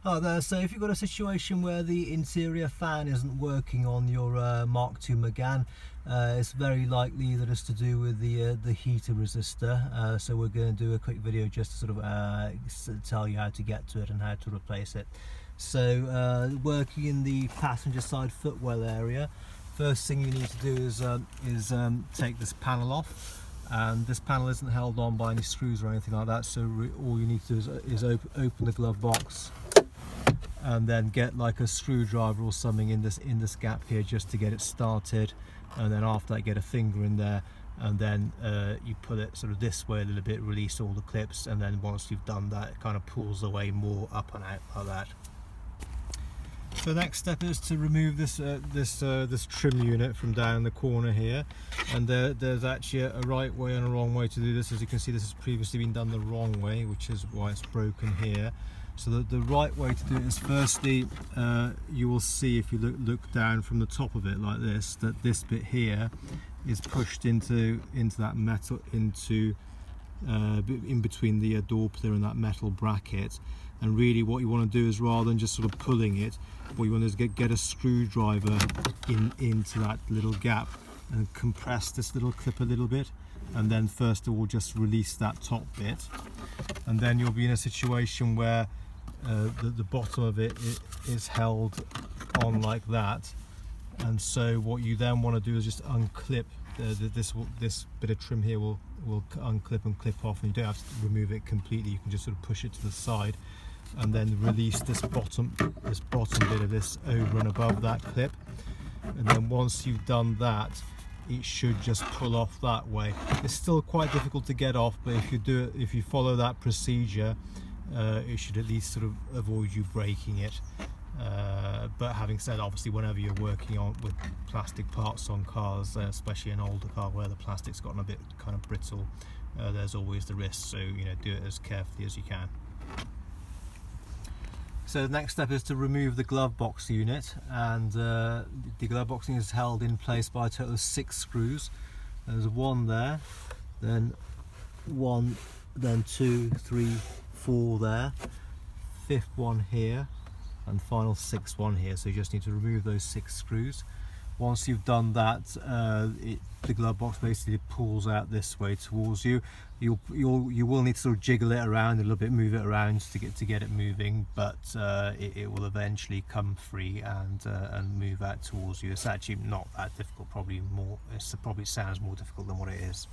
Oh, there. So if you've got a situation where the interior fan isn't working on your Mk2 Megane, it's very likely that it's to do with the heater resistor. So we're going to do a quick video just to sort of tell you how to get to it and how to replace it. So working in the passenger side footwell area, first thing you need to do is take this panel off. And this panel isn't held on by any screws or anything like that, so all you need to do is open the glove box and then get like a screwdriver or something in this gap here just to get it started, and then after that get a finger in there, and then you put it sort of this way a little bit, release all the clips, and then once you've done that it kind of pulls away more up and out like that. So the next step is to remove this trim unit from down the corner here, and there's actually a right way and a wrong way to do this. As you can see, this has previously been done the wrong way, which is why it's broken here. So the right way to do it is, firstly, you will see if you look down from the top of it like this, that this bit here is pushed into that metal, in between the door pillar and that metal bracket. And really what you want to do is, rather than just sort of pulling it, what you want to do is get a screwdriver into that little gap and compress this little clip a little bit, and then first of all just release that top bit, and then you'll be in a situation where the bottom of it is held on like that. And so what you then want to do is just unclip this bit of trim here will unclip and clip off, and you don't have to remove it completely. You can just sort of push it to the side and then release this bottom bit of this over and above that clip, and then once you've done that, it should just pull off that way. It's still quite difficult to get off, but if you follow that procedure, it should at least sort of avoid you breaking it. But having said, obviously whenever you're working with plastic parts on cars, especially an older car where the plastic's gotten a bit kind of brittle, there's always the risk, so do it as carefully as you can. So the next step is to remove the glove box unit, and the glove box unit is held in place by a total of 6 screws. There's one there, then 1, then 2, 3, 4 there, 5th one here, and final 6th one here. So you just need to remove those 6 screws. Once you've done that, the glove box basically pulls out this way towards you. You will need to sort of jiggle it around a little bit, move it around to get it moving, but it will eventually come free and move out towards you. It's actually not that difficult. Probably sounds more difficult than what it is.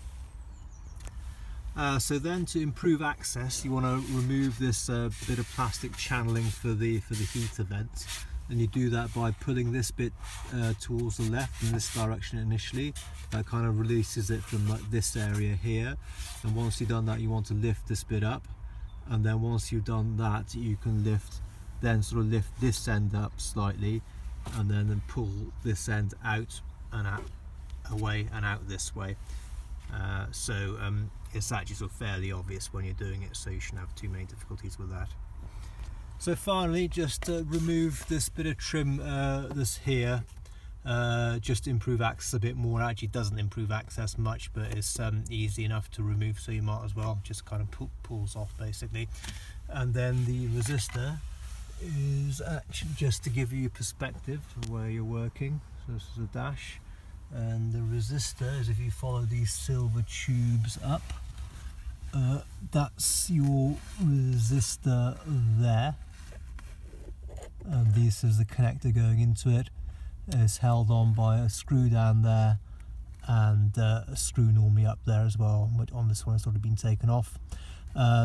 So then, to improve access, you want to remove this bit of plastic channeling for the heater vents, and you do that by pulling this bit towards the left in this direction initially. That kind of releases it from like this area here, and once you've done that, you want to lift this bit up, and then once you've done that, you can lift this end up slightly, and then pull this end out and away and out this way. It's actually sort of fairly obvious when you're doing it, so you shouldn't have too many difficulties with that. So finally, just remove this bit of trim, this here, just to improve access a bit more. It actually doesn't improve access much, but it's easy enough to remove, so you might as well just kind of pulls off basically. And then the resistor is actually just to give you perspective of where you're working. So this is a dash, and the resistor is, if you follow these silver tubes up, that's your resistor there, and this is the connector going into it. It's held on by a screw down there and a screw normally up there as well, but on this one it's already been taken off.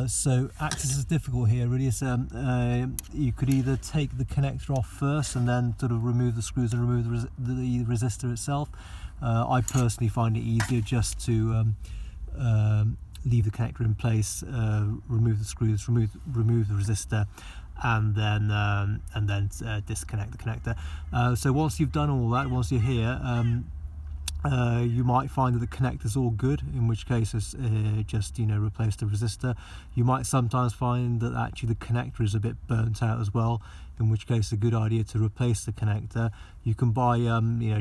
So access is difficult here really. You could either take the connector off first and then sort of remove the screws and remove the resistor itself. I personally find it easier just to leave the connector in place, remove the screws, remove the resistor, and then disconnect the connector. So once you've done all that, once you're here, you might find that the connector's all good, in which case it's just replace the resistor. You might sometimes find that actually the connector is a bit burnt out as well, in which case it's a good idea to replace the connector. You can buy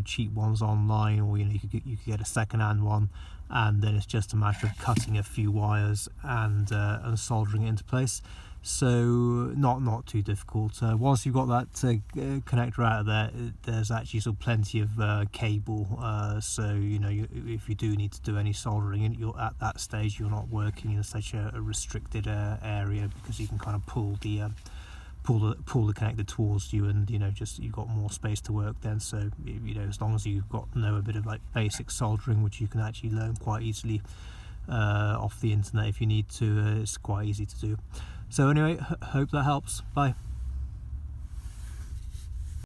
cheap ones online, or you could get a second-hand one, and then it's just a matter of cutting a few wires and soldering it into place. so not too difficult. Once you've got that connector out of there, there's actually still plenty of cable, so you know, if you do need to do any soldering, you're at that stage, you're not working in such a restricted area, because you can kind of pull the connector towards you, and you know, just you've got more space to work then. So you know, as long as you've got a bit of like basic soldering, which you can actually learn quite easily off the internet if you need to, it's quite easy to do. So anyway, hope that helps. Bye.